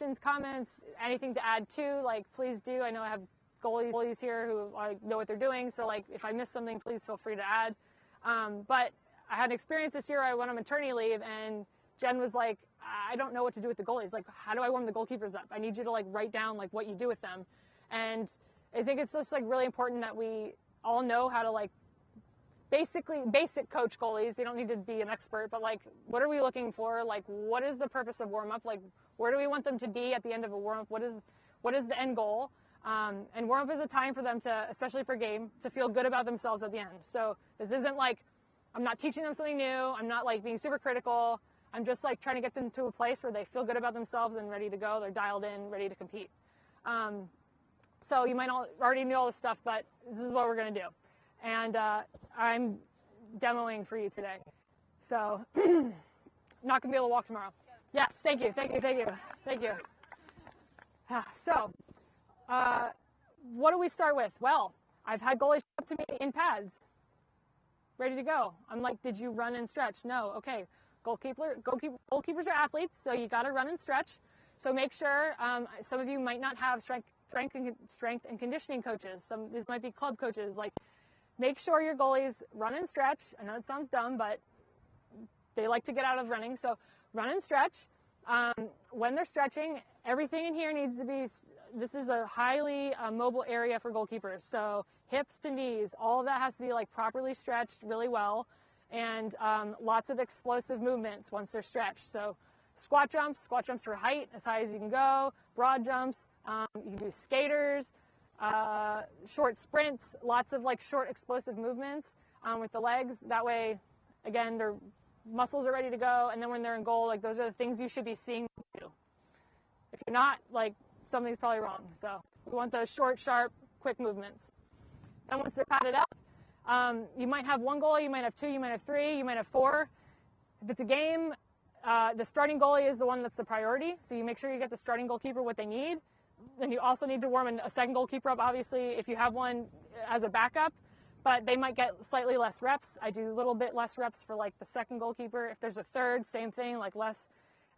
questions, comments, anything to add to, like, please do. I know I have goalies here who know what they're doing, so like if I miss something, please feel free to add. But I had an experience this year. I went on maternity leave, and Jen was like, I don't know what to do with the goalies. Like, how do I warm the goalkeepers up? I need you to like write down like what you do with them. And I think it's just like really important that we all know how to like basic coach goalies. You don't need to be an expert, but like, what are we looking for? Like, what is the purpose of warm up? Like, where do we want them to be at the end of a warm up? What is the end goal? And warm up is a time for them to, especially for game, to feel good about themselves at the end. So this isn't like, I'm not teaching them something new. I'm not like being super critical. I'm just like trying to get them to a place where they feel good about themselves and ready to go. They're dialed in, ready to compete. So you might already know all this stuff, but this is what we're going to do. And I'm demoing for you today. So not going to be able to walk tomorrow. Yes, thank you. So what do we start with? Well, I've had goalies up to me in pads, ready to go. I'm like, did you run and stretch? No. Okay. Goalkeepers are athletes, so you got to run and stretch. So make sure, some of you might not have strength and conditioning coaches. These might be club coaches. Like, make sure your goalies run and stretch. I know it sounds dumb, but they like to get out of running. So run and stretch. When they're stretching, everything in here needs to be, this is a highly mobile area for goalkeepers. So hips to knees, all of that has to be like properly stretched really well. And lots of explosive movements once they're stretched. So squat jumps for height, as high as you can go, broad jumps, you can do skaters, short sprints, lots of like short explosive movements with the legs. That way, again, their muscles are ready to go, and then when they're in goal, like those are the things you should be seeing do. If you're not, like something's probably wrong. So we want those short, sharp, quick movements. And once they're padded up, you might have one goalie, you might have two, you might have three, you might have four. If it's a game, the starting goalie is the one that's the priority. So you make sure you get the starting goalkeeper what they need. Then you also need to warm a second goalkeeper up, obviously, if you have one as a backup. But they might get slightly less reps. I do a little bit less reps for like the second goalkeeper. If there's a third, same thing, like less.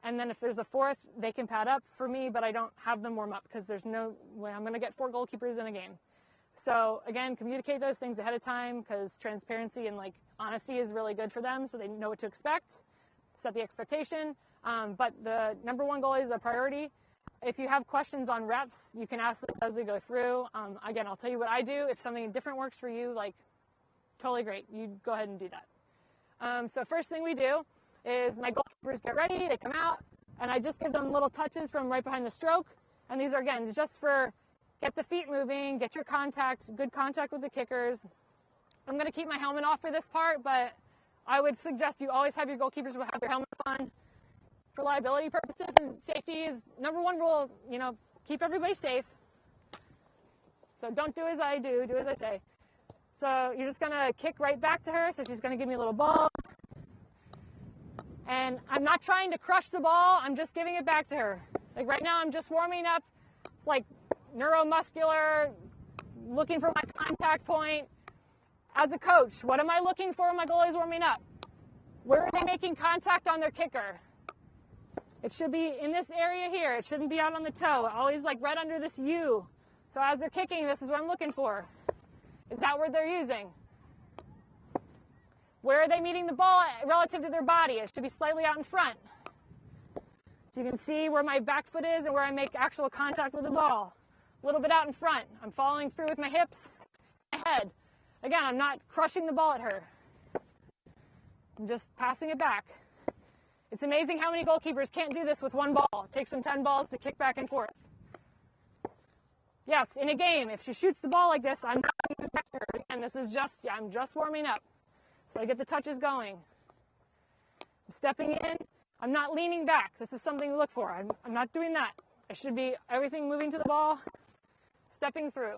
And then if there's a fourth, they can pad up for me, but I don't have them warm up because there's no way I'm going to get 4 goalkeepers in a game. So again, communicate those things ahead of time because transparency and like honesty is really good for them so they know what to expect, set the expectation. But the number one goal is a priority. If you have questions on reps, you can ask them as we go through. Again, I'll tell you what I do. If something different works for you, like totally great. You go ahead and do that. So first thing we do is my goalkeepers get ready, they come out, and I just give them little touches from right behind the stroke. And these are, again, just for get the feet moving, get your contact, good contact with the kickers. I'm going to keep my helmet off for this part, but I would suggest you always have your goalkeepers have their helmets on for liability purposes, and safety is number one rule, keep everybody safe. So don't do as I do as I say. So you're just going to kick right back to her, so she's going to give me a little ball. And I'm not trying to crush the ball, I'm just giving it back to her. Like right now, I'm just warming up. It's like neuromuscular, looking for my contact point. As a coach, what am I looking for when my goalie's warming up? Where are they making contact on their kicker? It should be in this area here. It shouldn't be out on the toe. Always like right under this U. So as they're kicking, this is what I'm looking for. Is that where they're using? Where are they meeting the ball relative to their body? It should be slightly out in front. So you can see where my back foot is and where I make actual contact with the ball. A little bit out in front. I'm following through with my hips, my head. Again, I'm not crushing the ball at her. I'm just passing it back. It's amazing how many goalkeepers can't do this with one ball. It takes them 10 balls to kick back and forth. Yes, in a game, if she shoots the ball like this, I'm not going to catch her. Again, I'm just warming up. So I get the touches going. I'm stepping in. I'm not leaning back. This is something to look for. I'm not doing that. I should be everything moving to the ball, stepping through.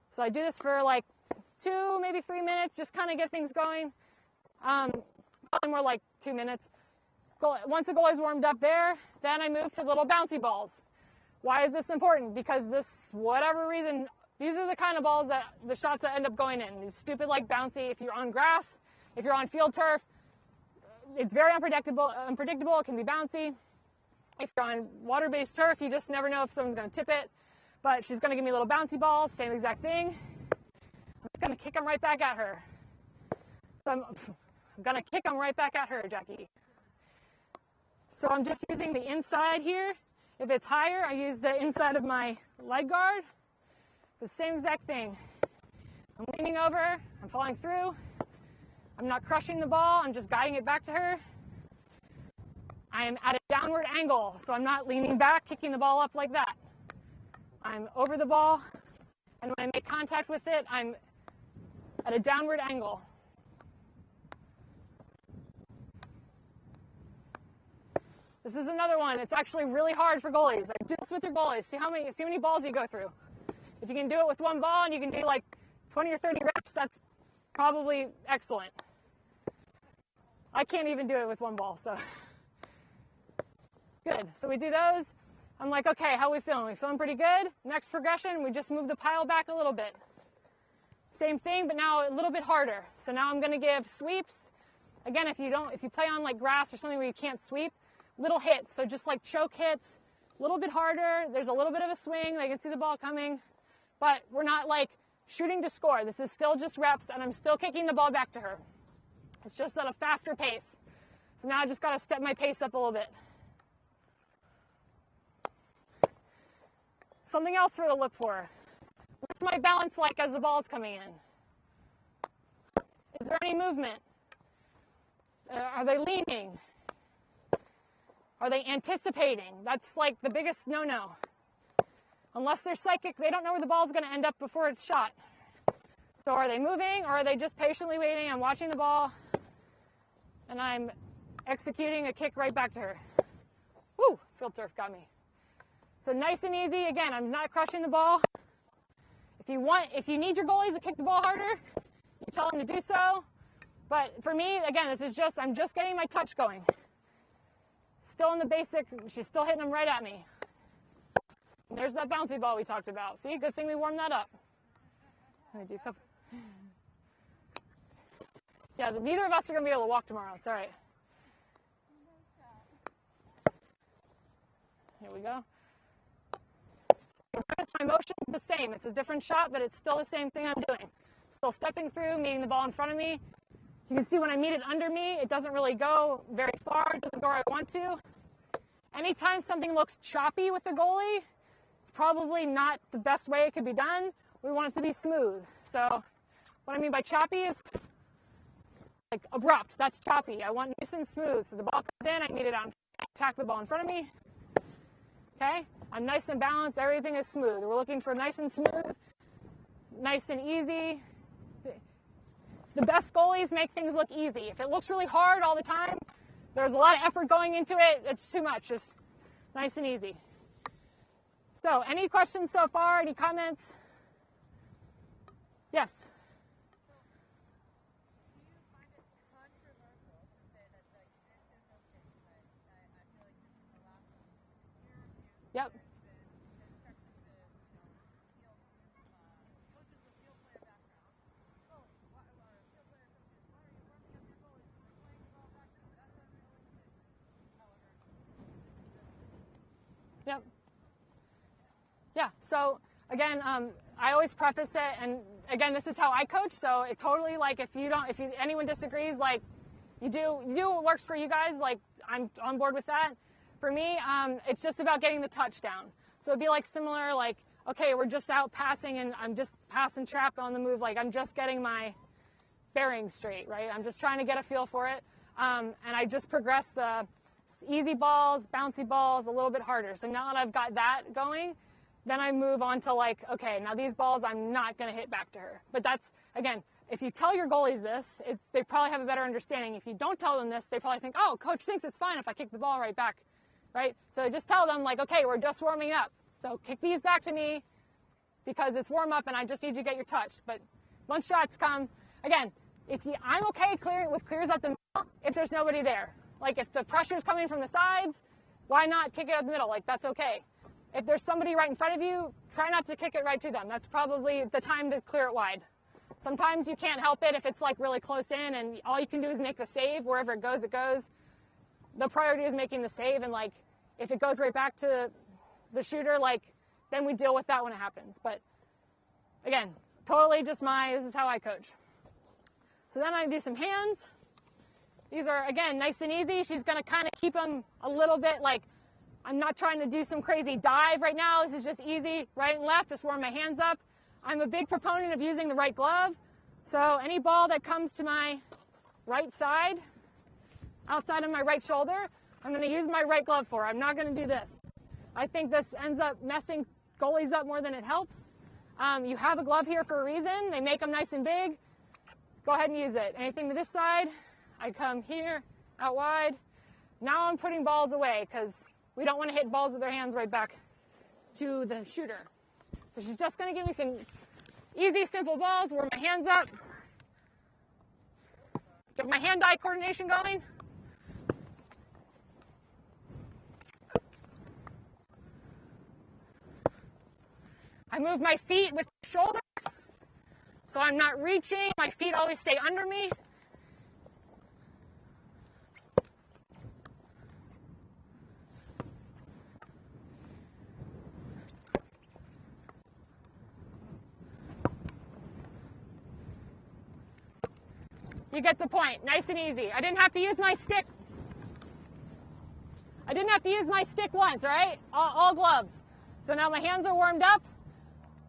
So I do this for like 2, maybe 3 minutes, just kind of get things going. Probably more like 2 minutes. Once the goalie's warmed up there, then I move to little bouncy balls. Why is this important? Because this, whatever reason, these are the kind of balls that the shots that end up going in. These stupid like bouncy, if you're on grass, if you're on field turf, it's very unpredictable. It can be bouncy. If you're on water-based turf, you just never know if someone's going to tip it. But she's going to give me little bouncy balls, same exact thing. I'm just going to kick them right back at her. So I'm going to kick them right back at her, Jackie. So I'm just using the inside here. If it's higher, I use the inside of my leg guard. The same exact thing. I'm leaning over, I'm falling through. I'm not crushing the ball, I'm just guiding it back to her. I'm at a downward angle, so I'm not leaning back, kicking the ball up like that. I'm over the ball, and when I make contact with it, I'm at a downward angle. This is another one. It's actually really hard for goalies. Like, do this with your goalies. See how many balls you go through. If you can do it with one ball and you can do like 20 or 30 reps, that's probably excellent. I can't even do it with one ball, so. Good. So we do those. I'm like, okay, how are we feeling? We feeling pretty good? Next progression, we just move the pile back a little bit. Same thing, but now a little bit harder. So now I'm going to give sweeps. Again, if you play on like grass or something where you can't sweep, little hits. So just like choke hits, a little bit harder. There's a little bit of a swing. They can see the ball coming, but we're not like shooting to score. This is still just reps, and I'm still kicking the ball back to her. It's just at a faster pace. So now I just got to step my pace up a little bit. Something else for her to look for. What's my balance like as the ball's coming in? Is there any movement? Are they leaning? Are they anticipating? That's like the biggest no-no. Unless they're psychic, they don't know where the ball's going to end up before it's shot. So are they moving, or are they just patiently waiting? I'm watching the ball, and I'm executing a kick right back to her. Woo! Field turf got me. So nice and easy. Again, I'm not crushing the ball. If you need your goalies to kick the ball harder, you tell them to do so. But for me, again, I'm just getting my touch going. Still in the basic, she's still hitting them right at me. And there's that bouncy ball we talked about. See, good thing we warmed that up. Let me do a couple. Yeah, neither of us are going to be able to walk tomorrow. It's all right. Here we go. My motion is the same. It's a different shot, but it's still the same thing I'm doing. Still stepping through, meeting the ball in front of me. You can see when I meet it under me, it doesn't really go very far. It doesn't go where I want to. Anytime something looks choppy with the goalie, it's probably not the best way it could be done. We want it to be smooth. So what I mean by choppy is like abrupt. That's choppy. I want nice and smooth. So the ball comes in, I meet it on, attack the ball in front of me. Okay? I'm nice and balanced. Everything is smooth. We're looking for nice and smooth, nice and easy. The best goalies make things look easy. If it looks really hard all the time, there's a lot of effort going into it. It's too much. Just nice and easy. So, any questions so far? Any comments? Yes? Yep. Yep. Yeah. So again, I always preface it, and again, this is how I coach. So it totally like if anyone disagrees, like you do what works for you guys. Like I'm on board with that. For me, it's just about getting the touchdown. So it'd be like similar, like, okay, we're just out passing and I'm just passing trap on the move. Like I'm just getting my bearings straight, right? I'm just trying to get a feel for it. And I just progress the easy balls, bouncy balls a little bit harder. So now that I've got that going, then I move on to like, okay, now these balls I'm not going to hit back to her. But that's, again, if you tell your goalies this, they probably have a better understanding. If you don't tell them this, they probably think, oh, coach thinks it's fine if I kick the ball right back. Right? So just tell them, like, okay, we're just warming up. So kick these back to me because it's warm up and I just need you to get your touch. But once shots come, again, I'm okay with clears up the middle if there's nobody there. Like, if the pressure's coming from the sides, why not kick it up the middle? Like, that's okay. If there's somebody right in front of you, try not to kick it right to them. That's probably the time to clear it wide. Sometimes you can't help it if it's like really close in and all you can do is make the save. Wherever it goes, it goes. The priority is making the save, and like if it goes right back to the shooter, like then we deal with that when it happens. But again, totally just this is how I coach. So then I do some hands. These are, again, nice and easy. She's going to kind of keep them a little bit like, I'm not trying to do some crazy dive right now. This is just easy, right and left, just warm my hands up. I'm a big proponent of using the right glove. So any ball that comes to my right side, outside of my right shoulder, I'm going to use my right glove for. I'm not going to do this. I think this ends up messing goalies up more than it helps. You have a glove here for a reason. They make them nice and big. Go ahead and use it. Anything to this side, I come here, out wide. Now I'm putting balls away because we don't want to hit balls with our hands right back to the shooter. So she's just going to give me some easy, simple balls, warm my hands up. Get my hand-eye coordination going. I move my feet with the shoulders, so I'm not reaching. My feet always stay under me. You get the point. Nice and easy. I didn't have to use my stick. I didn't have to use my stick once, all right? All gloves. So now my hands are warmed up.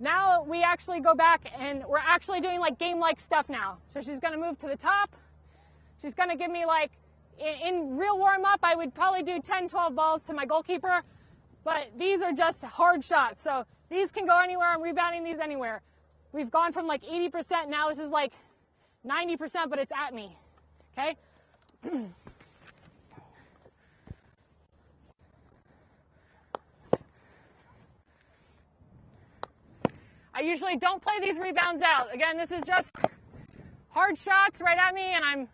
Now we actually go back and we're actually doing like game-like stuff now. So she's going to move to the top. She's going to give me like, in real warm-up, I would probably do 10, 12 balls to my goalkeeper. But these are just hard shots. So these can go anywhere. I'm rebounding these anywhere. We've gone from like 80%. Now this is like 90%, but it's at me. Okay? I usually don't play these rebounds out. Again, this is just hard shots right at me, and I'm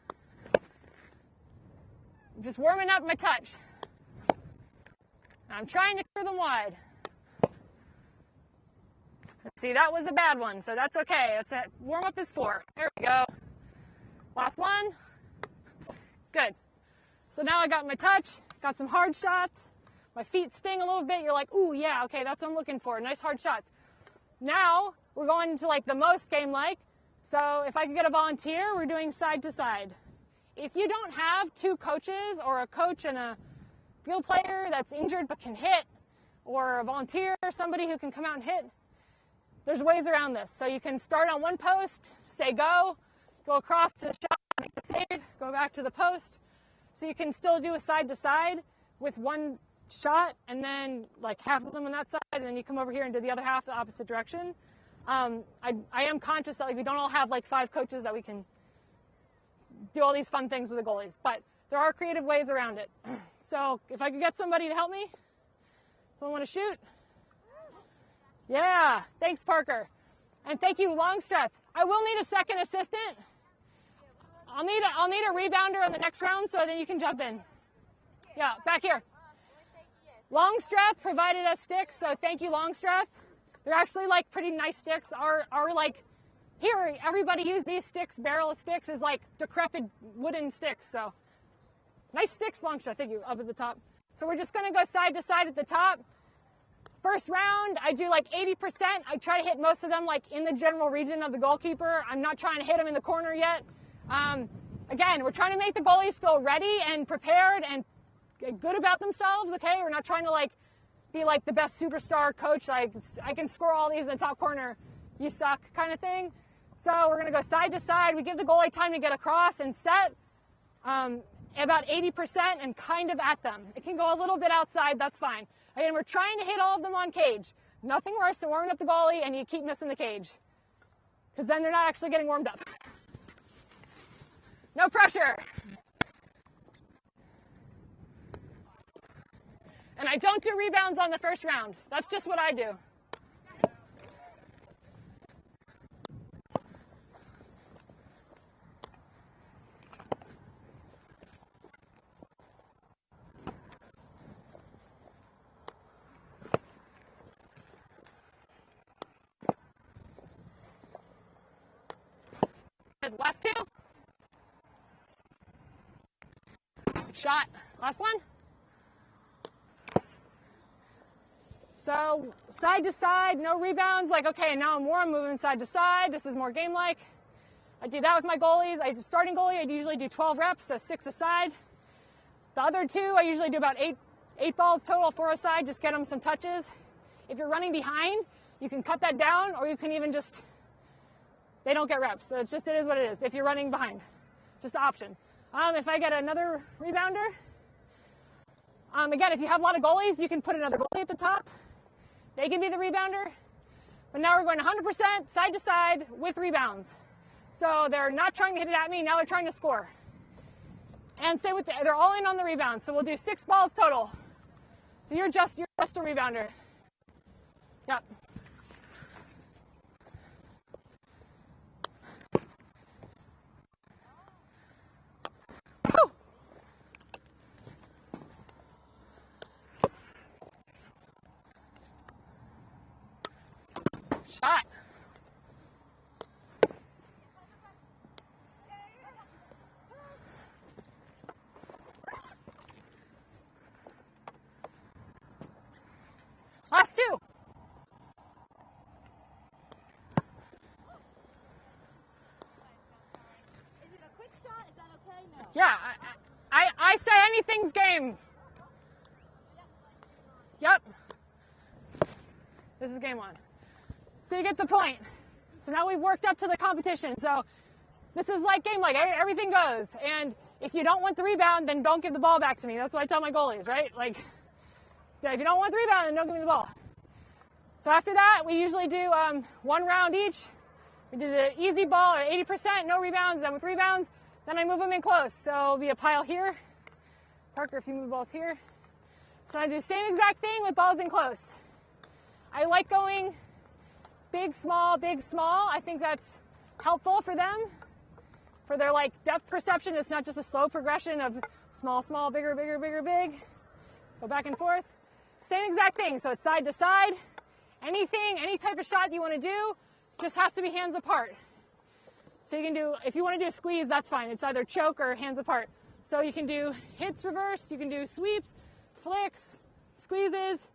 just warming up my touch. I'm trying to clear them wide. See, that was a bad one, so that's okay. Warm-up is 4. There we go. Last one. Good. So now I got my touch, got some hard shots. My feet sting a little bit. You're like, ooh, yeah, okay, that's what I'm looking for. Nice hard shots. Now we're going into like the most game-like. So if I could get a volunteer, we're doing side to side. If you don't have 2 coaches or a coach and a field player that's injured but can hit, or a volunteer, somebody who can come out and hit, there's ways around this. So you can start on one post, say go across to the shot, make the save, go back to the post. So you can still do a side to side with one shot and then like half of them on that side, and then you come over here and do the other half the opposite direction. I am conscious that like we don't all have like 5 coaches that we can do all these fun things with the goalies, but there are creative ways around it. So if I could get somebody to help me, someone want to shoot? Yeah, thanks Parker. And thank you Longstreth. I will need a second assistant. I'll need a rebounder in the next round, so then you can jump in. Yeah, back here. Longstreth provided us sticks, so thank you Longstreth. They're actually like pretty nice sticks. Our like, here, everybody use these sticks. Barrel of sticks is like decrepit wooden sticks, so nice sticks Longstreth, thank you, up at the top. So we're just gonna go side to side at the top. First round, I do like 80%. I try to hit most of them like in the general region of the goalkeeper. I'm not trying to hit them in the corner yet. Again, we're trying to make the goalies feel ready and prepared and good about themselves, okay? We're not trying to like be like the best superstar coach, like I can score all these in the top corner, you suck kind of thing. So we're gonna go side to side. We give the goalie time to get across and set about 80% and kind of at them. It can go a little bit outside, that's fine. Again, we're trying to hit all of them on cage. Nothing worse than warming up the goalie and you keep missing the cage, because then they're not actually getting warmed up. No pressure. And I don't do rebounds on the first round. That's just what I do. Good. Last two. Shot. Last one. So side to side, no rebounds. Like, okay, now I'm moving side to side. This is more game-like. I do that with my goalies. Starting goalie, I usually do 12 reps, so 6 a side. The other two, I usually do about eight balls total, 4 a side, just get them some touches. If you're running behind, you can cut that down, or you can even just, they don't get reps. So it is what it is if you're running behind. Just the options. If I get another rebounder, again, if you have a lot of goalies, you can put another goalie at the top. They can be the rebounder. But now we're going 100% side to side with rebounds. So they're not trying to hit it at me, now they're trying to score. And say they're all in on the rebound. So we'll do 6 balls total. So you're just a rebounder. Yep. Woo. Shot. Last two. Is it a quick shot? Is that okay? No. Yeah, I say anything's game. Yep. This is game one. So you get the point. So now we've worked up to the competition. So this is like game, like everything goes. And if you don't want the rebound, then don't give the ball back to me. That's what I tell my goalies, right? Like, if you don't want the rebound, then don't give me the ball. So after that, we usually do 1 round each. We do the easy ball, or 80%, no rebounds. Then with rebounds, then I move them in close. So it'll be a pile here. Parker, if you move balls here. So I do the same exact thing with balls in close. I like going big, small, big, small. I think that's helpful for them, for their like depth perception. It's not just a slow progression of small, small, bigger, bigger, bigger, big. Go back and forth. Same exact thing. So it's side to side. Anything, any type of shot you want to do, just has to be hands apart. So you can do, if you want to do a squeeze, that's fine. It's either choke or hands apart. So you can do hits reverse, you can do sweeps, flicks, squeezes,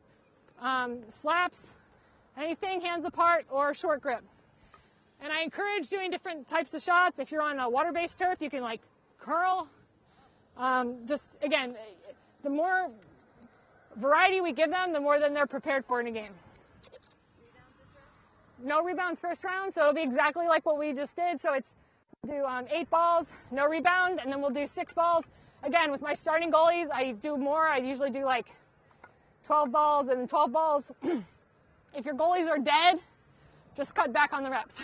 slaps, anything hands apart or short grip. And I encourage doing different types of shots. If you're on a water-based turf, you can like curl. Just, again, the more variety we give them, the more than they're prepared for in a game. No rebounds first round, so it'll be exactly like what we just did. So it's do 8 balls, no rebound, and then we'll do 6 balls. Again, with my starting goalies, I do more. I usually do like 12 balls and 12 balls. If your goalies are dead, just cut back on the reps.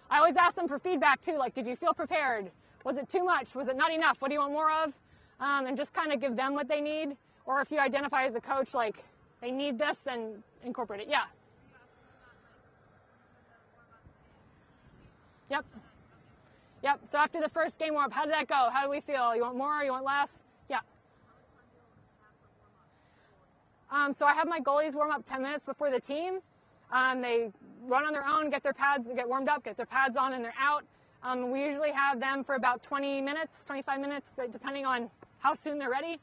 I always ask them for feedback too, like, did you feel prepared? Was it too much? Was it not enough? What do you want more of? And just kind of give them what they need. Or if you identify as a coach, like, they need this, then incorporate it. Yeah. Yep. Yep. So after the first game warm-up, how did that go? How do we feel? You want more? You want less? Yeah. So I have my goalies warm up 10 minutes before the team. They run on their own, get their pads, get warmed up, get their pads on, and they're out. We usually have them for about 20 minutes, 25 minutes, but depending on how soon they're ready.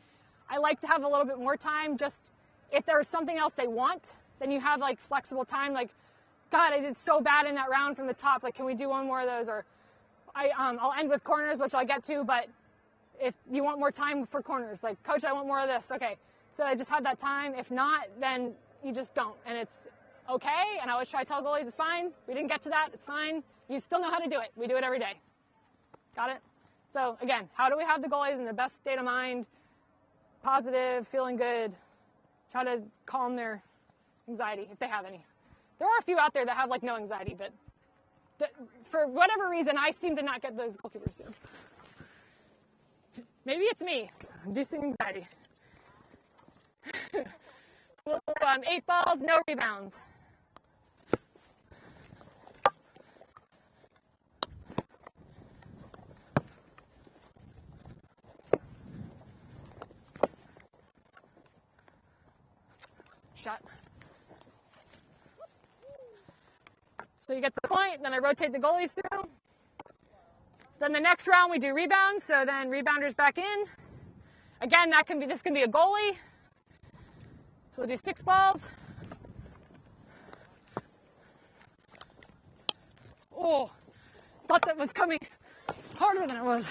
I like to have a little bit more time, just if there's something else they want, then you have like flexible time, like, God, I did so bad in that round from the top. Like, can we do one more of those? Or I'll end with corners, which I'll get to, but if you want more time for corners, like, Coach, I want more of this. Okay, so I just have that time. If not, then you just don't, and it's okay. And I always try to tell goalies, it's fine. We didn't get to that. It's fine. You still know how to do it. We do it every day. Got it? So again, how do we have the goalies in the best state of mind, positive, feeling good, try to calm their anxiety if they have any. There are a few out there that have like no anxiety, but for whatever reason, I seem to not get those goalkeepers good. Maybe it's me, inducing anxiety. 8 balls, no rebounds. Shot. So you get the point, then I rotate the goalies through. Then the next round we do rebounds, so then rebounders back in. Again, this can be a goalie. So we'll do 6 balls. Oh, thought that was coming harder than it was.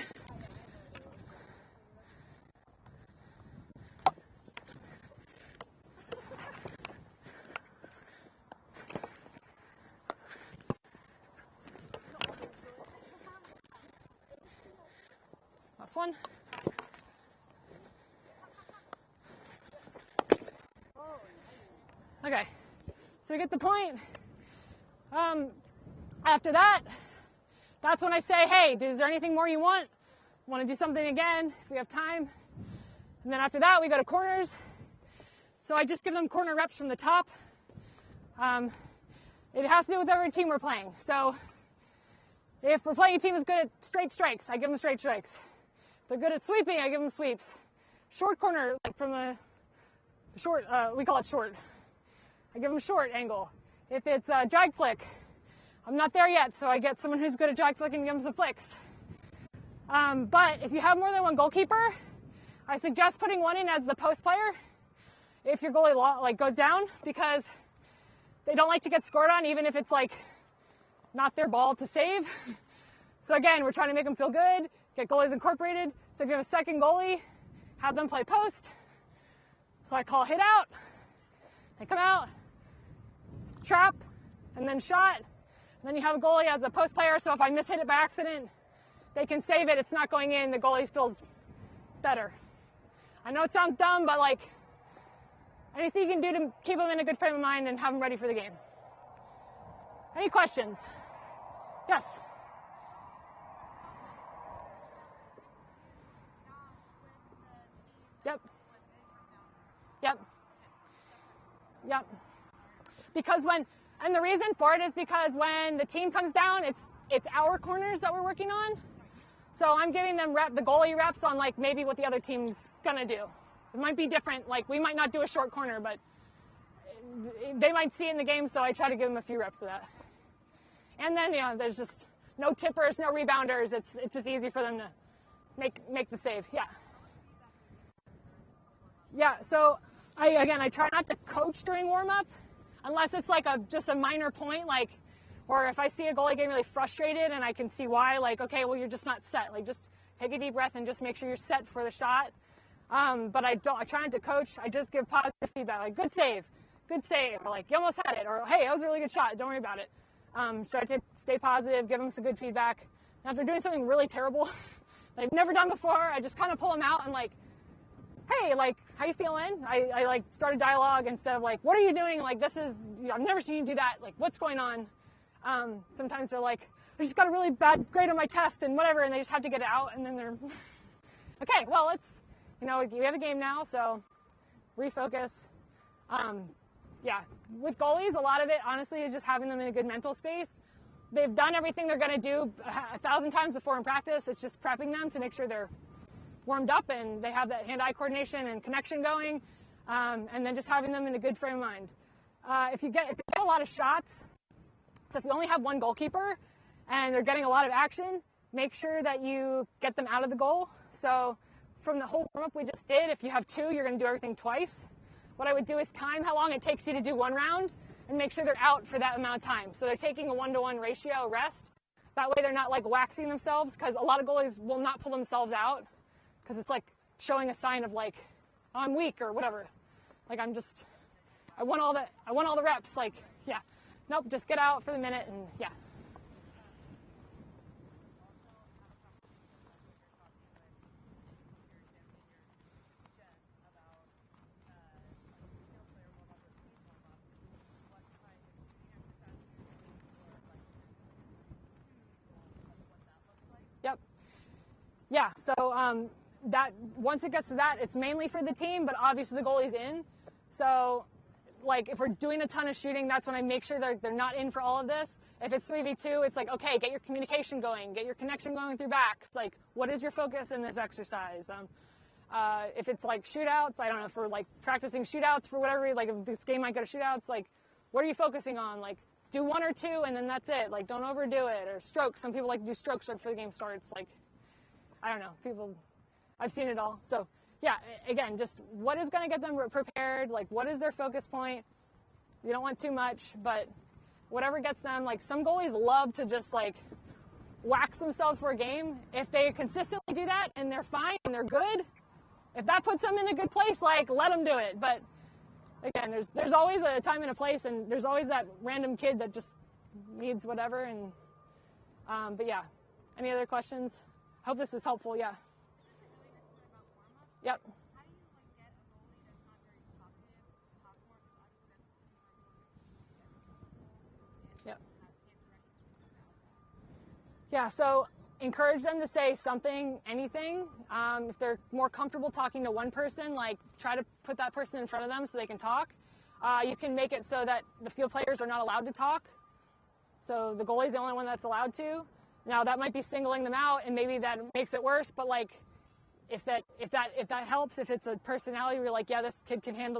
Last one. Okay, so we get the point. After that, that's when I say, hey, is there anything more you want? Want to do something again if we have time? And then after that, we go to corners. So I just give them corner reps from the top. It has to do with every team we're playing. So if we're playing a team that's good at straight strikes, I give them straight strikes. If they're good at sweeping, I give them sweeps. Short corner, like from the short, we call it short. I give them a short angle. If it's a drag flick, I'm not there yet, so I get someone who's good at drag flicking and give them some flicks. But if you have more than one goalkeeper, I suggest putting one in as the post player if your goalie goes down, because they don't like to get scored on, even if it's like not their ball to save. So again, we're trying to make them feel good, get goalies incorporated. So if you have a second goalie, have them play post. So I call hit out, they come out, trap, and then shot. And then you have a goalie as a post player, so if I miss hit it by accident, they can save it, it's not going in, the goalie feels better. I know it sounds dumb, but like anything you can do to keep them in a good frame of mind and have them ready for the game. Any questions? Yes? Yep. Yep. Yep. Because and the reason for it is because when the team comes down, it's our corners that we're working on. So I'm giving them the goalie reps on like maybe what the other team's gonna do. It might be different, like we might not do a short corner, but they might see it in the game, so I try to give them a few reps of that. And then, there's just no tippers, no rebounders. It's just easy for them to make the save. Yeah. Yeah, so I try not to coach during warm-up unless it's like just a minor point, or if I see a goalie getting really frustrated and I can see why, okay, well, you're just not set. Just take a deep breath and just make sure you're set for the shot. But I try not to coach. I just give positive feedback, good save, or you almost had it, or hey, that was a really good shot, don't worry about it. So I stay positive, give them some good feedback. Now if they're doing something really terrible they've never done before, I just kind of pull them out and hey, how you feeling? I start a dialogue instead of what are you doing? This is, I've never seen you do that. What's going on? Sometimes they're I just got a really bad grade on my test and whatever, and they just have to get it out, and then they're, okay, well, let's, we have a game now, so refocus. Yeah, with goalies, a lot of it, honestly, is just having them in a good mental space. They've done everything they're going to do 1,000 times before in practice. It's just prepping them to make sure they're warmed up and they have that hand-eye coordination and connection going, and then just having them in a good frame of mind. If they get a lot of shots, so if you only have one goalkeeper and they're getting a lot of action, make sure that you get them out of the goal. So from the whole warm-up we just did, if you have two, you're going to do everything twice. What I would do is time how long it takes you to do one round and make sure they're out for that amount of time. So they're taking a 1-to-1 ratio rest. That way they're not waxing themselves, because a lot of goalies will not pull themselves out because it's showing a sign of I'm weak or whatever. I want all the reps. Yeah, nope, just get out for the minute and yeah. Yep. Yeah, so that once it gets to that, it's mainly for the team, but obviously the goalie's in. So if we're doing a ton of shooting, that's when I make sure they're not in for all of this. If it's 3v2, it's okay, get your communication going, get your connection going with your backs. What is your focus in this exercise? If it's shootouts, I don't know, for practicing shootouts for whatever, if this game might go to shootouts, what are you focusing on? do one or two and then that's it. Like, don't overdo it. Or strokes. Some people like to do strokes right before the game starts. Like, I don't know. I've seen it all. So, yeah, again, just what is going to get them prepared? Like, what is their focus point? You don't want too much, but whatever gets them. Like, some goalies love to just, like, wax themselves for a game. If they consistently do that and they're fine and they're good, if that puts them in a good place, like, let them do it. But again, there's always a time and a place, and there's always that random kid that just needs whatever. And but yeah, any other questions? Hope this is helpful. Yeah. Yep. How do you get a goalie that's not very talkative to talk more? Because obviously that's super important. Yep. Yeah. So encourage them to say something, anything. If they're more comfortable talking to one person, like try to put that person in front of them so they can talk. You can make it so that the field players are not allowed to talk. So the goalie's the only one that's allowed to. Now that might be singling them out, and maybe that makes it worse. But like, if that helps, if it's a personality where you're like, yeah, this kid can handle this